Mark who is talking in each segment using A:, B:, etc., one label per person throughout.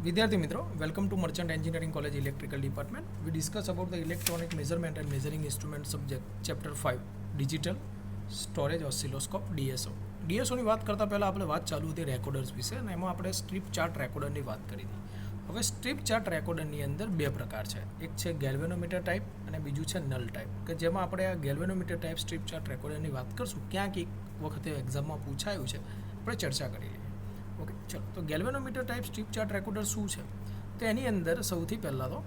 A: विद्यार्थी मित्रों, welcome to merchant engineering college electrical department. We discuss about the electronic measurement and measuring instrument subject chapter 5 digital storage oscilloscope DSO. ડીએસઓની વાત કરતાં પહેલાં આપણે વાત ચાલુ હતી રેકોર્ડર્સ વિશે, અને એમાં આપણે સ્ટ્રીપ ચાર્ટ રેકોર્ડરની વાત કરી હતી. હવે સ્ટ્રીપ ચાર્ટ રેકોર્ડરની અંદર બે પ્રકાર છે, એક છે ગેલ્વેનોમીટર ટાઈપ અને બીજું છે નલ ટાઈપ. કે જેમાં આપણે આ ગેલ્વેનોમીટર ટાઈપ સ્ટ્રીપ ચાર્ટ રેકોર્ડરની વાત કરશું, ક્યાંક એક વખતે એક્ઝામમાં પૂછાયું છે, આપણે ચર્ચા કરી લઈએ. ઓકે, ચલો. તો galvanometer type strip chart recorder શું છે? તો એની અંદર સૌથી પહેલાં તો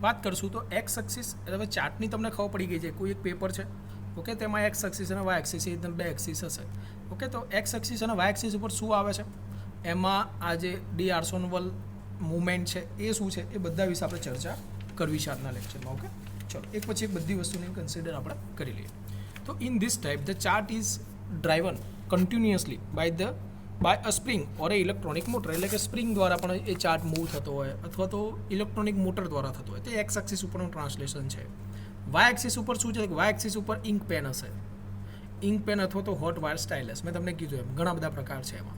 A: વાત કરશું તો એક્સ એક્સિસ, હવે ચાર્ટની તમને ખબર પડી ગઈ છે, કોઈ એક પેપર છે, ઓકે, તેમાં એક્સ એક્સિસ અને વાય એક્સિસ એકદમ બે એક્સિસ હશે. ઓકે, તો એક્સ એક્સિસ અને વાય એક્સિસ ઉપર શું આવે છે, એમાં આ જે ડી આર્સોનવલ મુવમેન્ટ છે એ શું છે, એ બધા વિશે આપણે ચર્ચા કરવી છે આજના લેક્ચરમાં. ઓકે, ચલો, એક પછી એક બધી વસ્તુને કન્સિડર આપણે કરી લઈએ. તો in this type the chart is driven continuously by a spring or a electronic motor, એટલે કે સ્પ્રિંગ દ્વારા પણ એ ચાર્ટ મૂવ થતો હોય અથવા તો ઇલેક્ટ્રોનિક મોટર દ્વારા થતો હોય. તો એક્સ એક્સિસ ઉપરનું ટ્રાન્સલેશન છે. વાય એક્સિસ ઉપર શું છે? વાય એક્સિસ ઉપર ઇંક પેન હશે, ઇંક પેન અથવા તો હોટ વાયર સ્ટાઇલસ. મેં તમને કીધું એમ ઘણા બધા પ્રકાર છે એમાં.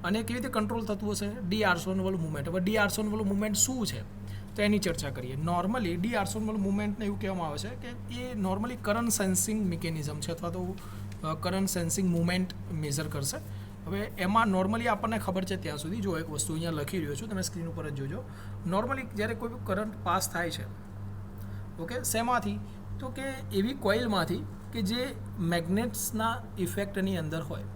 A: અને કેવી રીતે કંટ્રોલ થતું હશે? D'Arsonval movement. હવે ડી આર્સોનવલ મુવમેન્ટ શું છે તો એની ચર્ચા કરીએ. નોર્મલી ડી આર્સોનવલ મુવમેન્ટને એવું કહેવામાં આવે છે કે એ નોર્મલી કરંટ સેન્સિંગ મિકેનિઝમ છે અથવા તો કરંટ સેન્સિંગ મુવમેન્ટ મેઝર કરશે. હવે એમાં નોર્મલી આપણને ખબર છે ત્યાં સુધી, જો એક વસ્તુ અહીંયા લખી રહ્યો છું, તમે સ્ક્રીન ઉપર જ જોજો. નોર્મલી જ્યારે કોઈ કરંટ પાસ થાય છે, ઓકે, શેમાંથી? તો કે એવી કોઇલમાંથી કે જે મેગ્નેટ્સના ઇફેક્ટની અંદર હોય.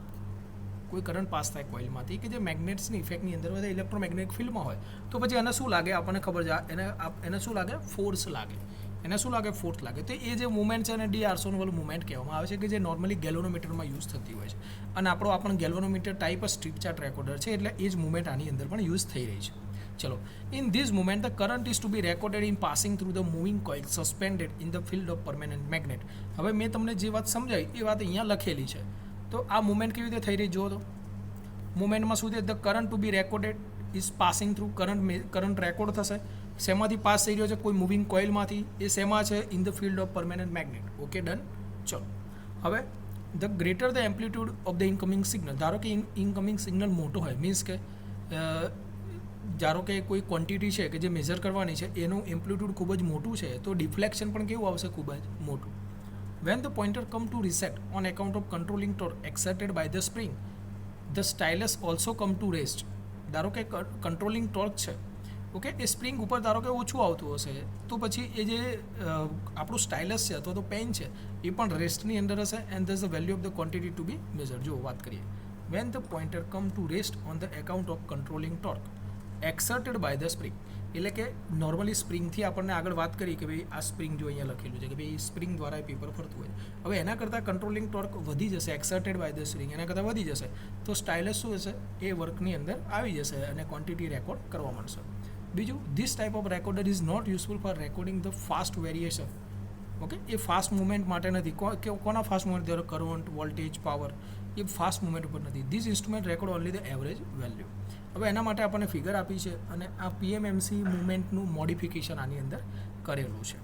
A: કોઈ કરંટ પાસ થાય કોઇલમાંથી કે જે મેગ્નેટ્સની ઇફેક્ટની અંદર હોય, ઇલેક્ટ્રોમેગ્નેટિક ફિલ્ડમાં હોય, તો પછી એને શું લાગે? આપણને ખબર છે, એને શું લાગે? ફોર્સ લાગે. એને શું લાગે? ફોર્સ લાગે. તો એ જે મુવમેન્ટ છે એને ડી આર્સોનવલ મુવમેન્ટ કહેવામાં આવે છે, કે જે નોર્મલી ગેલ્વેનોમીટરમાં યુઝ થતી હોય છે. અને આપણો galvanometer type strip chart recorder છે, એટલે એ જ મુવમેન્ટ આની અંદર પણ યુઝ થઈ રહી છે. ચલો, in this movement the current is to be recorded in passing through the moving coil suspended in the field of permanent magnet. હવે મેં તમને જે વાત સમજાવી એ વાત અહીંયા લખેલી છે. તો આ મુવમેન્ટ કેવી રીતે થઈ રહી જુઓ તો. મુવમેન્ટમાં શું છે? The current to be recorded is passing through, current record થશે. શેમાંથી પાસ થઈ રહ્યો છે? કોઈ મૂવિંગ કોઇલમાંથી. એ શેમાં છે? In the field of permanent magnet. Okay, done. ચલો, હવે the greater the amplitude of the incoming signal. ધારો કે ઇનકમિંગ સિગ્નલ મોટો હોય, મીન્સ કે ધારો કે કોઈ ક્વોન્ટિટી છે કે જે મેઝર કરવાની છે, એનું એમ્પ્લિટ્યૂડ ખૂબ જ મોટું છે, તો ડિફ્લેક્શન પણ કેવું આવશે? ખૂબ જ મોટું. When the pointer come to reset on account of controlling torque exerted by the spring, the stylus also come to rest. ધારો કે કંટ્રોલિંગ ટોર્ક છે, ઓકે, એ સ્પ્રિંગ ઉપર ધારો કે ઓછું આવતું હશે, તો પછી એ જે આપણું સ્ટાઇલસ છે અથવા તો પેન છે એ પણ રેસ્ટની અંદર હશે. And thus the value of the quantity to be measure. જો વાત કરીએ, when the pointer come to rest on the account of controlling torque exerted by the spring, એટલે કે નોર્મલી સ્પ્રિંગથી આપણને આગળ વાત કરી કે ભાઈ આ સ્પ્રિંગ જો અહીંયા લખેલું છે કે ભાઈ સ્પ્રિંગ દ્વારા એ પેપર ફરતું હોય. હવે એના કરતાં કંટ્રોલિંગ ટોર્ક વધી જશે, એક્સર્ટેડ બાય ધ સ્પ્રિંગ એના કરતાં વધી જશે, તો સ્ટાઇલસ શું હશે? એ વર્કની અંદર આવી જશે અને ક્વોન્ટિટી રેકોર્ડ કરવા મળશે. બીજું, this type of recorder is not useful for recording the fast variation. Okay, એ ફાસ્ટ મુવમેન્ટ માટે નથી. કોના ફાસ્ટ મુવમેન્ટ? ધારો કરંટ, વોલ્ટેજ, પાવર, એ ફાસ્ટ મુવમેન્ટ ઉપર નથી. This instrument record only the average value. હવે એના માટે આપણને ફિગર આપી છે અને આ પીએમએમસી મુવમેન્ટનું મોડિફિકેશન આની અંદર કરેલું છે.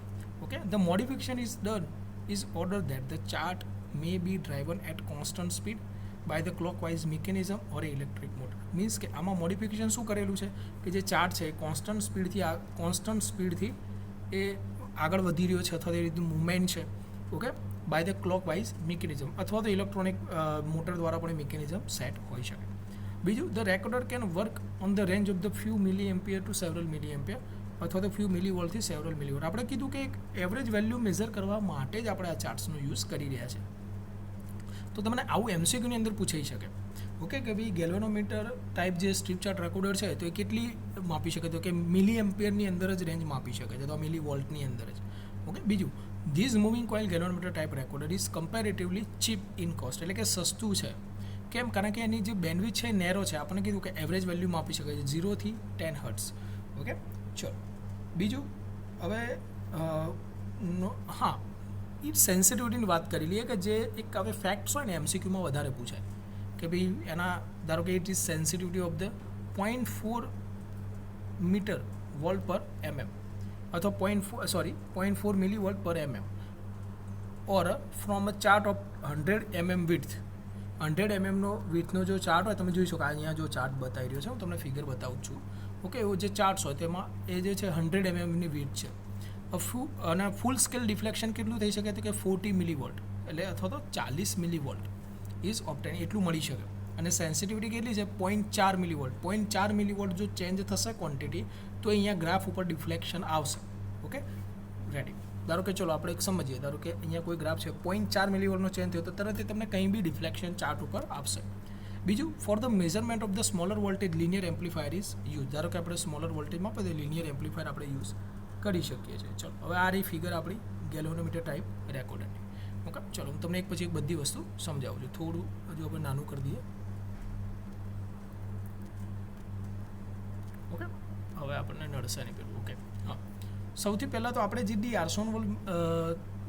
A: Okay, the modification is done is order that the chart may be driven at constant speed by the clockwise mechanism or electric motor. Means કે આમાં મોડિફિકેશન શું કરેલું છે કે જે ચાર્ટ છે એ કોન્સ્ટન્ટ સ્પીડથી એ આગળ વધી રહ્યો છે અથવા તો એ રીતનું મુવમેન્ટ છે. Okay, by the clockwise mechanism અથવા તો ઇલેક્ટ્રોનિક મોટર દ્વારા પણ એ મિકેનિઝમ સેટ હોઈ શકે. બીજું, the recorder can work on the range of the few milli ampere to several milli ampere અથવા તો ફ્યુ મિલી વોલ્ટથી સેવરલ મિલી વોલ્ટ. આપણે કીધું કે એક એવરેજ વેલ્યુ મેઝર કરવા માટે જ આપણે આ ચાર્ટ્સનો યુઝ કરી રહ્યા છે. તો તમને આવું એમસીક્યુની અંદર પૂછાઈ શકે, ઓકે, કે ભાઈ ગેલ્વેનોમીટર ટાઈપ જે સ્ટ્રીપ ચાર્ટ રેકોર્ડર છે તો એ કેટલી માપી શકે? તો કે મિલી એમ્પિયરની અંદર જ રેન્જ માપી શકે છે, તો મિલી વોલ્ટની અંદર જ. ઓકે, બીજું, these moving coil galvanometer type recorder is comparatively cheap in cost, એટલે કે સસ્તું છે. કેમ? કારણ કે એની જે બેન્ડવિડ્થ છે નેરો છે. આપણને કીધું કે એવરેજ વેલ્યુ માપી શકે છે 0 થી 10 હર્ટ્ઝ. ઓકે, ચલો, બીજું, હવે હા, એ સેન્સિટિવિટીની વાત કરી લઈએ કે જે એક હવે ફેક્ટ્સ હોય ને એમસીક્યુમાં વધારે પૂછાય કે ભાઈ એના ધારો કે it is sensitivity of the 0.4 meter volt per mm અથવા 0.4 milli volt per mm or from a chart of 100 mm width 100 mm વિથનો જો ચાર્ટ હોય તમે જોઈ શકો અહીંયા જો ચાર્ટ બતાવી રહ્યો છે હું તમને ફિગર બતાવું છું ઓકે એવો જે ચાર્ટ્સ હોય તેમાં એ જે છે 100 mmની વિથ છે અને ફૂલ સ્કેલ ડિફ્લેક્શન કેટલું થઈ શકે તો કે 40 મિલીવોલ્ટ એટલે અથવા તો 40 મિલીવોલ્ટ ઇઝ ઓપ્ટેન એટલું મળી શકે અને સેન્સિટિવિટી કેટલી છે 0.4 મિલીવોલ્ટ 0.4 મિલીવોલ્ટ જો ચેન્જ થશે ક્વોન્ટિટી તો અહીંયા ગ્રાફ ઉપર ડિફ્લેક્શન આવશે ઓકે રેડી ધારો કે ચલો આપણે એક સમજીએ ધારો કે અહીંયા કોઈ ગ્રાફ છે 0.4 મિલીવોલ્ટનો ચેન્જ થયો તો તરત તમને કંઈ બી ડિફ્લેક્શન ચાર્ટ ઉપર આપશે બીજું for the measurement of the smaller voltage linear amplifier is use ધારો કે આપણે સ્મોલર વોલ્ટેજમાં આપણે લિનિયર એમ્પ્લીફાયર આપણે યુઝ કરી શકીએ છીએ ચલો હવે આ રહી ફિગર આપણી ગેલ્વેનોમીટર ટાઈપ રેકોર્ડરની ઓકે ચલો હું તમને એક પછી એક બધી વસ્તુ સમજાવું છું થોડું હજુ આપણે નાનું કરી દઈએ ઓકે હવે આપણને નડશે નહીં પેલું ઓકે હા સૌથી પહેલાં તો આપણે જે ડી આર્સોનવોલ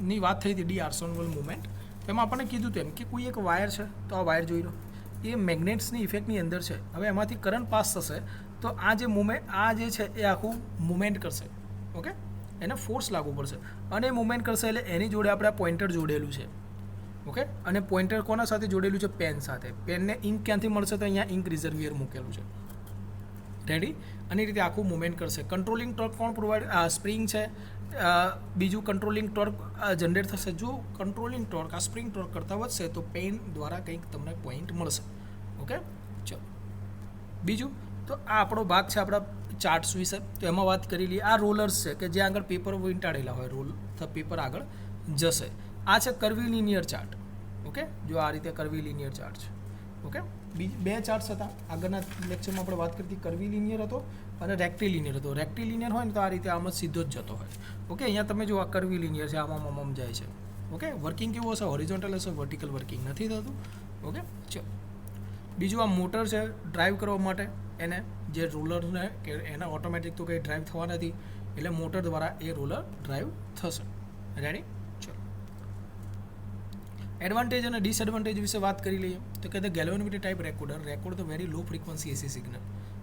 A: ની વાત થઈ હતી ડી આર્સોનવોલ મુવમેન્ટ તેમાં આપણને કીધું તેમ કે કોઈ એક વાયર છે તો આ વાયર જોઈ લો એ મેગ્નેટ્સની ઇફેક્ટની અંદર છે હવે એમાંથી કરંટ પાસ થશે તો આ જે મુવમેન્ટ આ જે છે એ આખું મુવમેન્ટ કરશે ઓકે એને ફોર્સ લાગુ પડશે અને એ મુવમેન્ટ કરશે એટલે એની જોડે આપણે આ પોઇન્ટર જોડેલું છે ઓકે અને પોઇન્ટર કોના સાથે જોડેલું છે પેન સાથે પેનને ઇંક ક્યાંથી મળશે તો અહીંયા ઇંક રિઝર્વિયર મૂકેલું છે રેડી અને એ રીતે આખું મુવમેન્ટ કરશે કંટ્રોલિંગ ટોર્ક કોણ પ્રોવાઈડ સ્પ્રિંગ છે બીજું કંટ્રોલિંગ ટોર્ક જનરેટ થશે જો કંટ્રોલિંગ ટોર્ક આ સ્પ્રિંગ ટોર્ક કરતાં વધશે તો પેન દ્વારા કંઈક તમને પોઈન્ટ મળશે ઓકે ચલો બીજું તો આ આપણો ભાગ છે આપણા ચાર્ટ્સ વિશે તો એમાં વાત કરી લઈએ આ રોલર્સ છે કે જ્યાં આગળ પેપર વીંટાળેલા હોય રોલ પેપર આગળ જશે આ છે કર્વી લિનિયર ચાર્ટ ઓકે જો આ રીતે કર્વી લિનિયર ચાર્ટ છે ઓકે બે ચાર્ટ્સ હતા આગળના લેક્ચરમાં આપણે વાત કરતી કર્વી લિનિયર હતો અને રેક્ટિલિનિયર હતો રેક્ટિલિનિયર હોય ને તો આ રીતે આમ જ સીધો જ જતો હોય ઓકે અહીંયા તમે જો આ કર્વી લિનિયર છે આમાં જાય છે ઓકે વર્કિંગ કેવું હશે હોરિઝોન્ટલ હશે વર્ટિકલ વર્કિંગ નથી થતું ઓકે ચલો બીજું આ મોટર છે ડ્રાઈવ કરવા માટે એને જે રોલરને કે એને ઓટોમેટિક તો કંઈ ડ્રાઈવ થવા નથી એટલે મોટર દ્વારા એ રોલર ડ્રાઈવ થશે રેડી ચલો એડવાન્ટેજ અને ડિસએડવાન્ટેજ વિશે વાત કરી લઈએ તો કે the galvanometer type record the very low frequency AC signal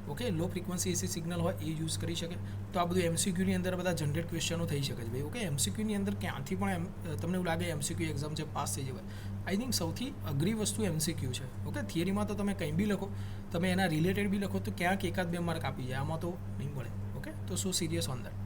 A: okay low frequency AC signal હોય એ યુઝ કરી શકે તો આ બધું એમસીક્યુની અંદર બધા જનરેટ ક્વેશ્ચનો થઈ શકે છે ભાઈ ઓકે એમસીક્યુની અંદર ક્યાંથી પણ તમને એવું લાગે એમસીક્યુ એક્ઝામ છે પાસ થઈ જવાય આઈ થિંક સૌથી અઘરી વસ્તુ એમસીક્યુ છે ઓકે થિયરીમાં તો તમે કંઈ બી લખો તમે એના રિલેટેડ બી લખો તો ક્યાંક એકાદ બે માર્ક આપી જાય આમાં તો નહીં મળે ઓકે તો સો સિરિયસ ઓન દેટ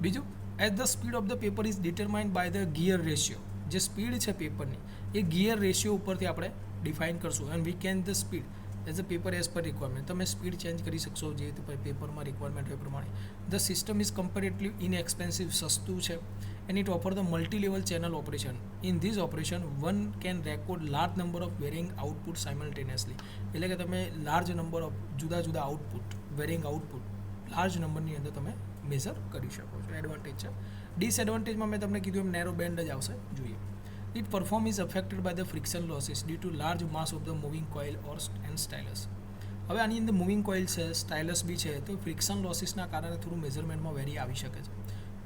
A: બીજું as the speed of the paper is determined by the gear ratio જે સ્પીડ છે પેપરની એ ગિયર રેશિયો ઉપરથી આપણે ડિફાઇન કરશું and we can the speed as a paper as per requirement તમે speed change કરી શકશો જે પેપરમાં રિક્વાયરમેન્ટ હોય પ્રમાણે the system is comparatively inexpensive સસ્તું છે and it offer the multi level channel operation in this operation one can record large number of varying output simultaneously એટલે કે તમે લાર્જ નંબર ઓફ જુદા જુદા આઉટપુટ વેરિંગ આઉટપુટ લાર્જ નંબરની અંદર તમે મેઝર કરી શકો છો એડવાન્ટેજ છે ડિસએડવાન્ટેજમાં મેં તમને કીધું એમ નેરો બેન્ડ જ આવશે જોઈએ Its perform is affected by the friction losses due to large mass of the moving coil or and stylus. હવે આની અંદર મૂવિંગ કોઇલ છે સ્ટાઇલસ બી છે તો ફ્રિક્શન લોસીસના કારણે થોડું મેઝરમેન્ટમાં વેરી આવી શકે છે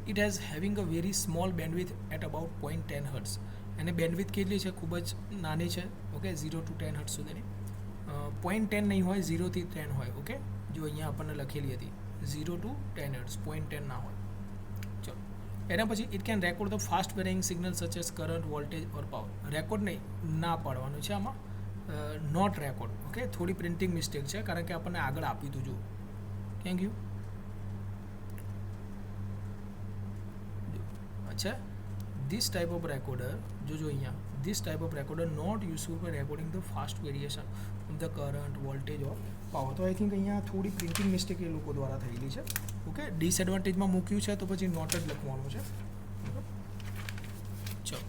A: it has having a very small bandwidth at about 0.10 hertz અને બેન્ડવિથ કેટલી છે ખૂબ જ નાની છે ઓકે 0 to 10 હર્ટ્સ સુધીની 0.10 નહીં હોય 0 થી 10 હોય ઓકે જો અહીંયા આપણને લખેલી હતી 0 to 10 હર્ટ્સ 0.10 ના હોય ચલો એના પછી it can record the fast varying signal such as current voltage or power record નહીં ના પાડવાનું છે આમાં નોટ રેકોર્ડ ઓકે થોડી પ્રિન્ટિંગ મિસ્ટેક છે કારણ કે આપણને આગળ આપ્યું હતું જુઓ થેન્ક યુ અચ્છા ધીસ ટાઈપ ઓફ રેકોર્ડર જોજો અહીંયા this type of recorder not useful for recording the fast variation of the current voltage or power તો આઈ થિંક અહીંયા થોડી પ્રિન્ટિંગ મિસ્ટેક એ લોકો દ્વારા થયેલી છે ઓકે ડિસએડવાન્ટેજમાં મૂક્યું છે તો પછી નોટ જ લખવાનું છે ચલો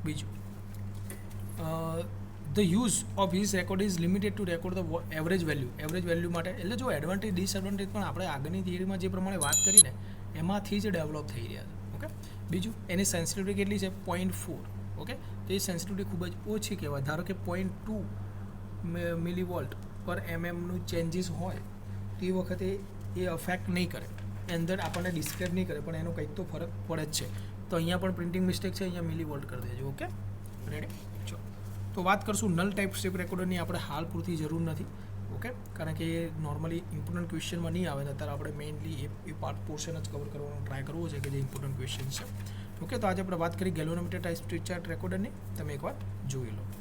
A: બીજું the use of his record is limited to record the average value માટે એટલે જો એડવાન્ટેજ ડિસએડવાન્ટેજ પણ આપણે આગળની થિયરીમાં જે પ્રમાણે વાત કરીને એમાંથી જ ડેવલપ થઈ રહ્યા છે ઓકે બીજું એની સેન્સિટિવિટી કેટલી છે 0.4 ઓકે તો એ સેન્સિટિવિટી ખૂબ જ ઓછી કહેવાય ધારો કે 0.2 મિલીવોલ્ટ પર એમએમનું ચેન્જીસ હોય તો એ વખતે એ અફેક્ટ નહીં કરે એ અંદર આપણને ડિસ્ક્રાઇબ નહીં કરે પણ એનો કંઈક તો ફરક પડે જ છે તો અહીંયા પણ પ્રિન્ટિંગ મિસ્ટેક છે અહીંયા મિલીવોલ્ટ કરી દેજો ઓકે રેડી ચલો તો વાત કરશું નલ ટાઈપ સ્ટેપ રેકોર્ડરની આપણે હાલ પૂરતી જરૂર નથી ઓકે કારણ કે એ નોર્મલી ઇમ્પોર્ટન્ટ ક્વેશ્ચનમાં નહીં આવે ને અત્યારે આપણે મેઇનલી એ પાર્ટ પોર્શન જ કવર કરવાનો ટ્રાય કરવો છે કે જે ઇમ્પોર્ટન્ટ ક્વેશ્ચન છે ઓકે, તો આજે આપણે વાત કરી ગેલ્વેનોમીટર ટાઈપ સ્પીડ ચાર્ટ રેકોર્ડરની, તમે એકવાર જોઈ લો.